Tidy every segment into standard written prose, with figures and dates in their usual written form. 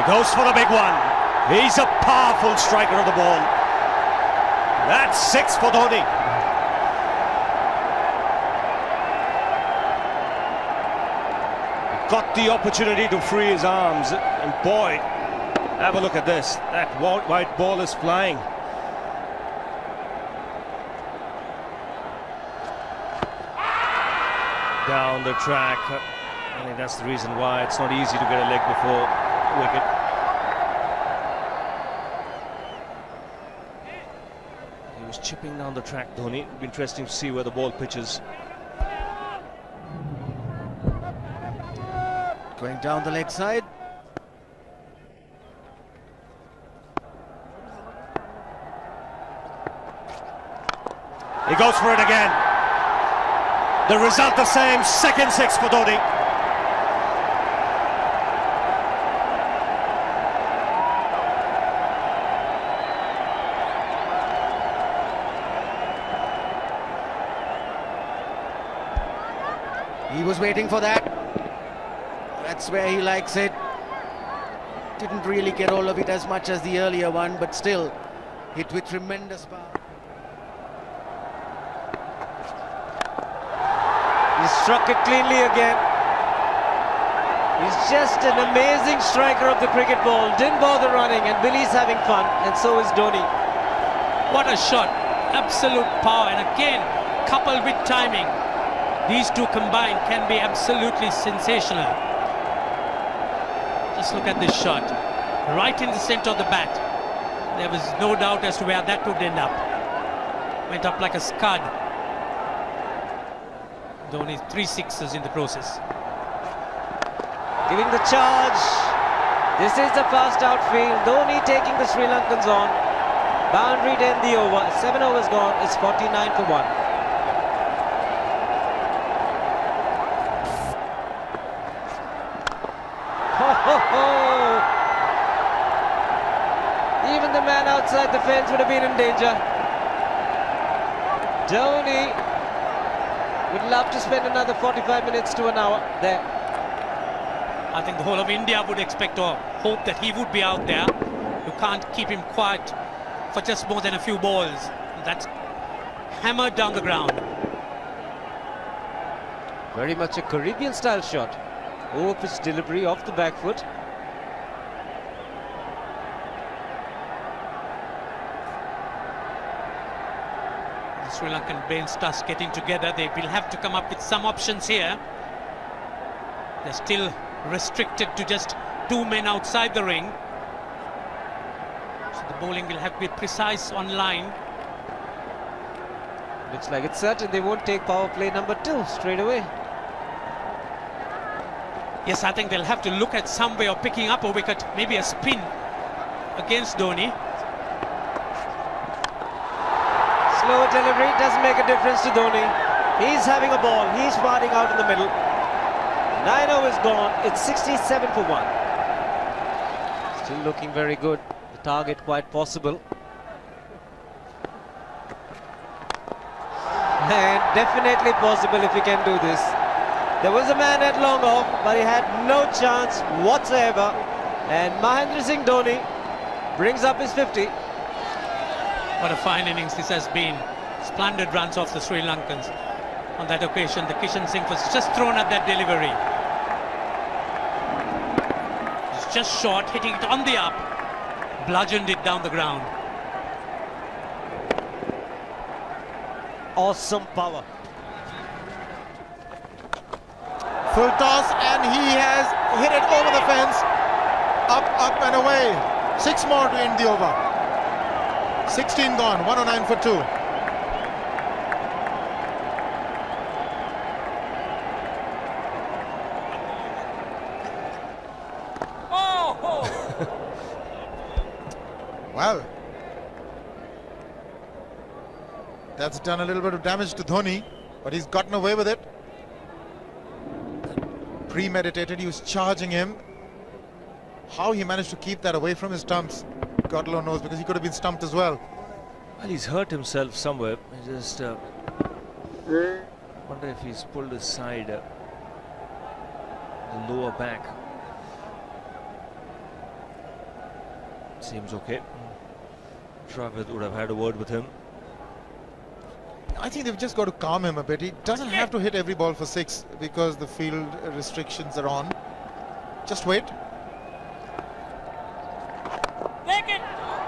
goes for the big one. He's a powerful striker of the ball. That's 6 for Dhoni. Got the opportunity to free his arms, and boy, have a look at this. That white ball is flying. Down the track. I think that's the reason why it's not easy to get a leg before wicket. He was chipping down the track, Dhoni. It'll be interesting to see where the ball pitches. Going down the leg side. He goes for it again. The result the same, second 6 for Dhoni. He was waiting for that. That's where he likes it. Didn't really get all of it as much as the earlier one, but still hit with tremendous power. He struck it cleanly again. He's just an amazing striker of the cricket ball. Didn't bother running, and Billy's having fun, and so is Dhoni. What a shot. Absolute power, and again, coupled with timing. These two combined can be absolutely sensational. Just look at this shot. Right in the center of the bat. There was no doubt as to where that would end up. Went up like a scud. Dhoni 3 sixes in the process. Giving the charge. This is the fast outfield. Dhoni taking the Sri Lankans on. Boundary to end the over. 7 overs gone. It's 49 for 1. Even the man outside the fence would have been in danger. Dhoni would love to spend another 45 minutes to an hour there. I think the whole of India would expect or hope that he would be out there. You can't keep him quiet for just more than a few balls. That's hammered down the ground. Very much a Caribbean style shot. Over-pitch delivery off the back foot. The Sri Lankan bench starts getting together. They will have to come up with some options here. They're still restricted to just 2 men outside the ring. So the bowling will have to be precise on line. Looks like it's certain they won't take power play number 2 straight away. Yes, I think they'll have to look at some way of picking up a wicket, maybe a spin against Dhoni. Slower delivery doesn't make a difference to Dhoni. He's having a ball. He's parting out in the middle. 9 overs gone. It's 67 for 1. Still looking very good. The target quite possible. And definitely possible if he can do this. There was a man at long off, but he had no chance whatsoever. And Mahendra Singh Dhoni brings up his 50. What a fine innings this has been. Splendid runs off the Sri Lankans. On that occasion, the Kishan Singh was just thrown at that delivery. It's just short, hitting it on the up. Bludgeoned it down the ground. Awesome power. Full toss, and he has hit it over the fence. Up and away. 6 more to end the over. 16 gone, 109 for 2. Oh! Well, that's done a little bit of damage to Dhoni, but he's gotten away with it. Premeditated, he was charging him. How he managed to keep that away from his stumps, God alone knows, because he could have been stumped as well. Well, he's hurt himself somewhere. I just wonder if he's pulled his side, the lower back. Seems okay. Travis would have had a word with him. I think they've just got to calm him a bit. He doesn't have to hit every ball for 6 because the field restrictions are on. Just wait.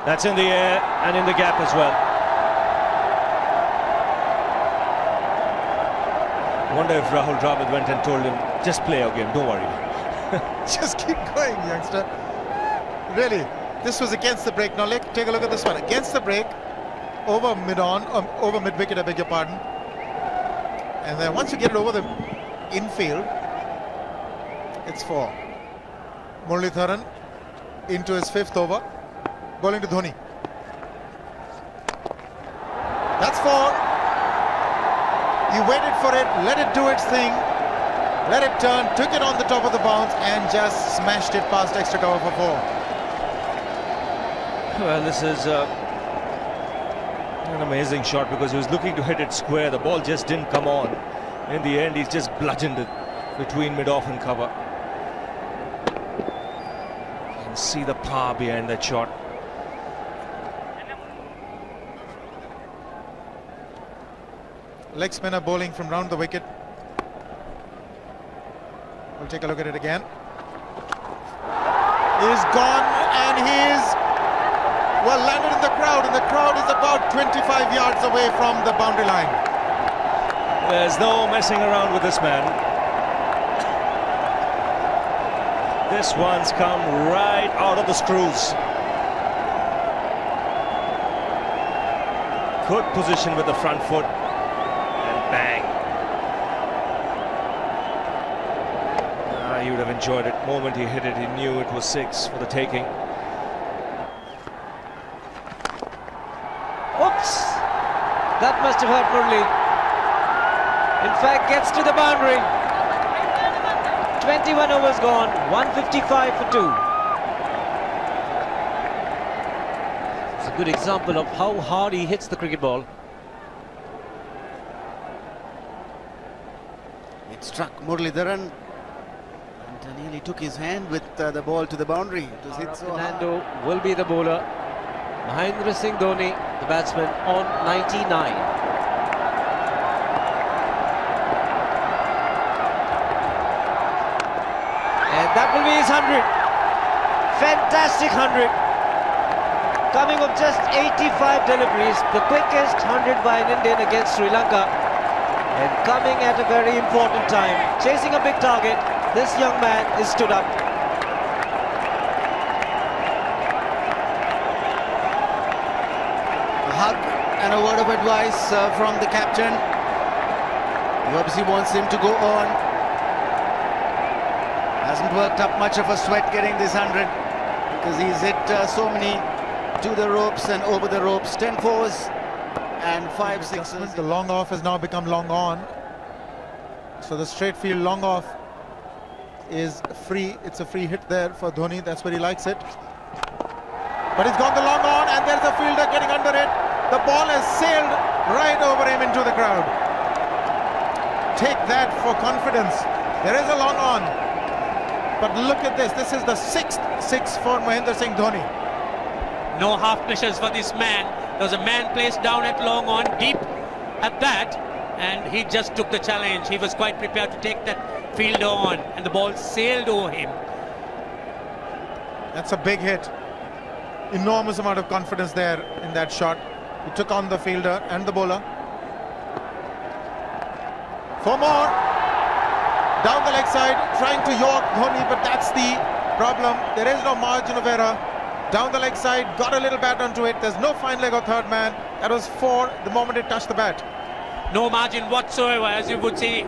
That's in the air and in the gap as well. I wonder if Rahul Dravid went and told him, just play our game, don't worry. Just keep going, youngster. Really, this was against the break. Now take a look at this one. Against the break, over mid-wicket, I beg your pardon. And then once you get it over the infield, it's 4. Muralitharan into his 5th over, bowling to Dhoni. That's 4. He waited for it, let it do its thing, let it turn, took it on the top of the bounce and just smashed it past extra cover for 4. Well, this is an amazing shot because he was looking to hit it square. The ball just didn't come on. In the end, he's just bludgeoned it between mid-off and cover. You can see the power behind that shot. Leg spinner bowling from round the wicket. We'll take a look at it again. He's gone and he's landed in the crowd, and the crowd is about 25 yards away from the boundary line. There's no messing around with this man. This one's come right out of the screws. Good position with the front foot. Bang. He would have enjoyed it. The moment he hit it, he knew it was 6 for the taking. Oops! That must have hurt Murli. In fact, gets to the boundary. 21 overs gone, 155 for 2. It's a good example of how hard he hits the cricket ball. Struck Muralitharan and nearly took his hand with the ball to the boundary. It was hit so hard. Fernando will be the bowler. Mahendra Singh Dhoni, the batsman, on 99. And that will be his 100. Fantastic 100. Coming of just 85 deliveries, the quickest 100 by an Indian against Sri Lanka. And coming at a very important time, chasing a big target, this young man is stood up. A hug and a word of advice from the captain, who obviously wants him to go on. Hasn't worked up much of a sweat getting this 100 because he's hit so many to the ropes and over the ropes. 10 fours and 5 sixes. The long off has now become long on. So the straight field long off is free. It's a free hit there for Dhoni. That's where he likes it. But he's gone the long on and there's a fielder getting under it. The ball has sailed right over him into the crowd. Take that for confidence. There is a long on. But look at this. This is the 6th 6 for Mahendra Singh Dhoni. No half measures for this man. There was a man placed down at long on, deep at that, and he just took the challenge. He was quite prepared to take that fielder on, and the ball sailed over him. That's a big hit. Enormous amount of confidence there in that shot. He took on the fielder and the bowler. 4 more. Down the leg side, trying to york Dhoni, but that's the problem. There is no margin of error. Down the leg side, got a little bat onto it. There's no fine leg or third man. That was 4 the moment it touched the bat. No margin whatsoever, as you would see.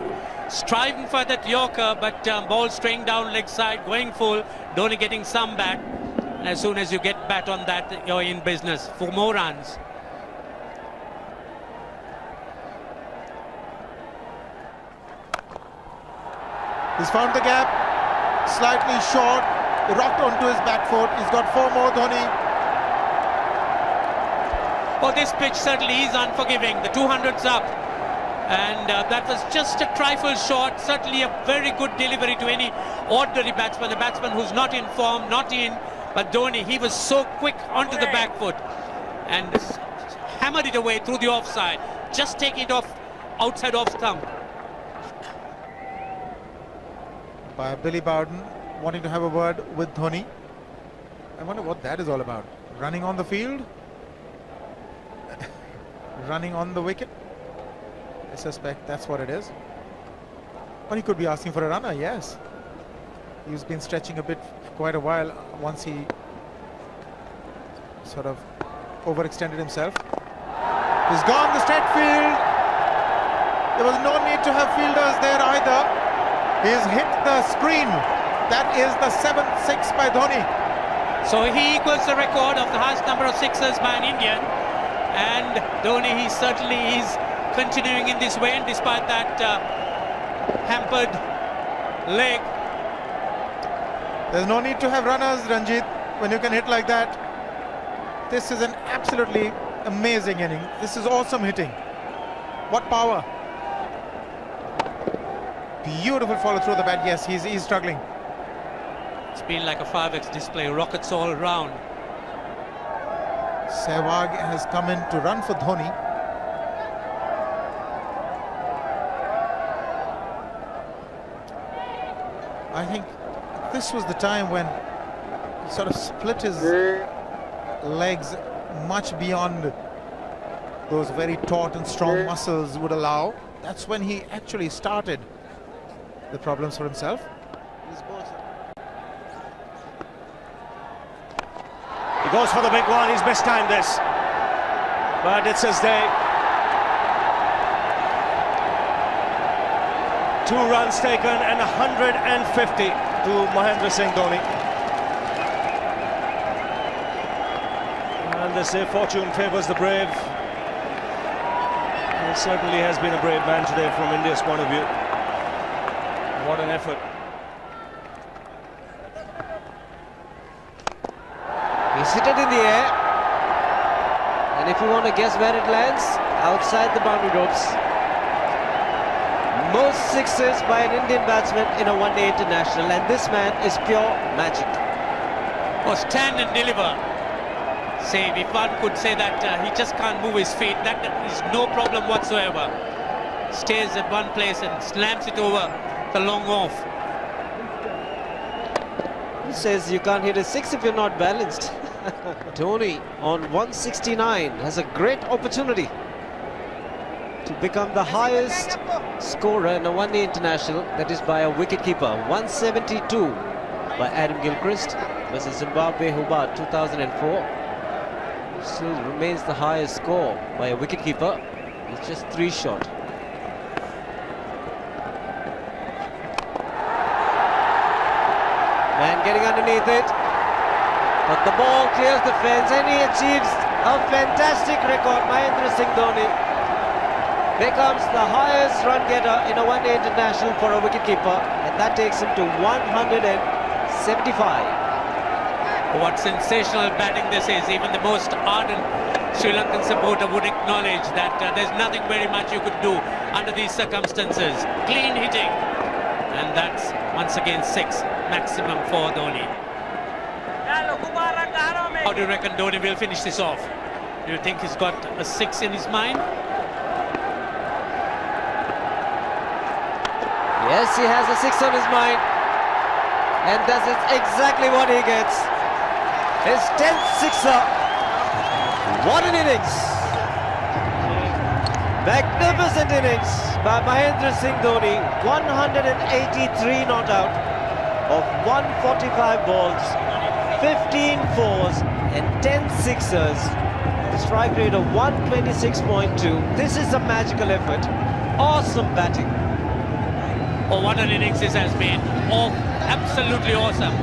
Striving for that yorker, but ball straying down leg side, going full. Dhoni getting some bat. And as soon as you get bat on that, you're in business for more runs. He's found the gap, slightly short, rocked onto his back foot. He's got 4 more, Dhoni. Oh, this pitch certainly is unforgiving. The 200's up. And that was just a trifle short. Certainly a very good delivery to any ordinary batsman. A batsman who's not in form, not in But Dhoni, he was so quick onto the back foot and hammered it away through the offside. Just take it off outside off stump. By Billy Bowden wanting to have a word with Dhoni. I wonder what that is all about. Running on the field? Running on the wicket? I suspect that's what it is. Or he could be asking for a runner, yes. He's been stretching a bit for quite a while once he sort of overextended himself. He's gone the straight field. There was no need to have fielders there either. He's hit the screen. That is the 7th 6 by Dhoni. So he equals the record of the highest number of sixes by an Indian. And Dhoni, he certainly is continuing in this way, and despite that hampered leg. There's no need to have runners, Ranjit, when you can hit like that. This is an absolutely amazing inning. This is awesome hitting. What power. Beautiful follow through the bat. Yes, he's struggling. It's been like a 5x display, rockets all round. Sehwag has come in to run for Dhoni. I think this was the time when he sort of split his legs much beyond those very taut and strong muscles would allow. That's when he actually started the problems for himself. He goes for the big one. He's mistimed this, but it's his day. 2 runs taken and 150 to Mahendra Singh Dhoni. And they say fortune favours the brave. He certainly has been a brave man today from India's point of view. What an effort. He's hit it in the air. And if you want to guess where it lands, outside the boundary ropes. Most sixes by an Indian batsman in a one-day international, and this man is pure magic. Or stand and deliver. Say, if one could say that he just can't move his feet, that is no problem whatsoever. Stays at one place and slams it over the long off. Who says you can't hit a 6 if you're not balanced? Dhoni on 169 has a great opportunity to become the highest scorer in a one-day international, that is by a wicketkeeper. 172 by Adam Gilchrist versus Zimbabwe Hobart 2004. Still remains the highest score by a wicketkeeper. It's just 3 short. Man getting underneath it, but the ball clears the fence and he achieves a fantastic record. Mahendra Singh Dhoni becomes the highest run getter in a one-day international for a wicketkeeper, and that takes him to 175. What sensational batting this is. Even the most ardent Sri Lankan supporter would acknowledge that there's nothing very much you could do under these circumstances. Clean hitting, and that's once again 6 maximum for Dhoni. How do you reckon Dhoni will finish this off? Do you think he's got a 6 in his mind? Yes, he has a 6 on his mind, and that is exactly what he gets. His 10th sixer. What an innings! Magnificent innings by Mahendra Singh Dhoni. 183 not out of 145 balls, 15 fours and 10 sixers. The strike rate of 126.2. This is a magical effort. Awesome batting. Oh, what an innings this has been. Oh, absolutely awesome.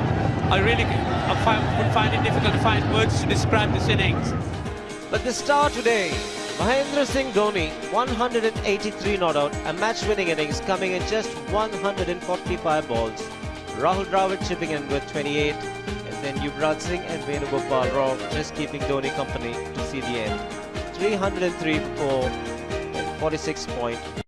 I really would find it difficult to find words to describe this innings. But the star today, Mahendra Singh Dhoni, 183 not out, a match-winning innings coming in just 145 balls. Rahul Dravid chipping in with 28, and then Yuvraj Singh and Venugopal Rao just keeping Dhoni company to see the end. 303 for 46.1.